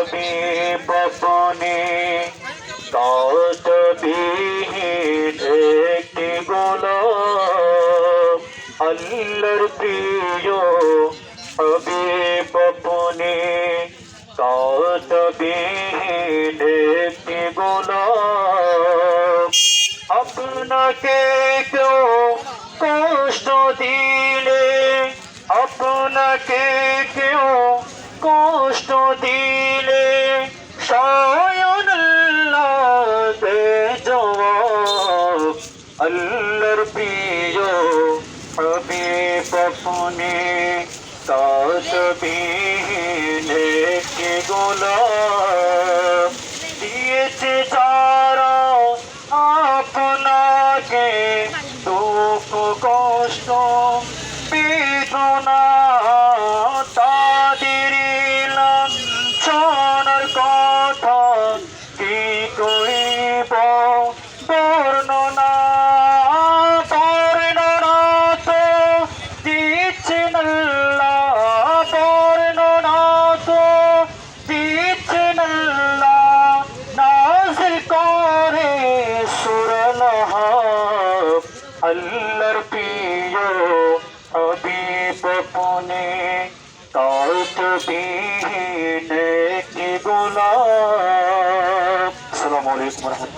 हबीब अपने तस्बीह একটি গোলাপ আল্লাহর প্রিয় हबीब अपने तस्बीह একটি গোলাপ আপনাকে কেউ কষ্ট দিলে আপনাকে কেউ কষ্ট দিলে স্বয়ং আল্লাহ দে জবাব আল্লাহর প্রিয় हबीब अपने तस्बीह একটি গোলাপ দিয়েছে যারা আপনাকে দুঃখ কষ্ট বেদনা তাদের লাঞ্ছনার কথা কি করিব বর্ণনা বর্ণনা তো দিচ্ছেন আল্লাহ বর্ণনা তো দিচ্ছেন আল্লাহ নাযিল করে সূরা লাহাব আল্লাহর প্রিয় हबीब अपने तस्बीह একটি গোলাপ। আসসালামু আলাইকুম ওয়া রাহমাতুল্লাহ।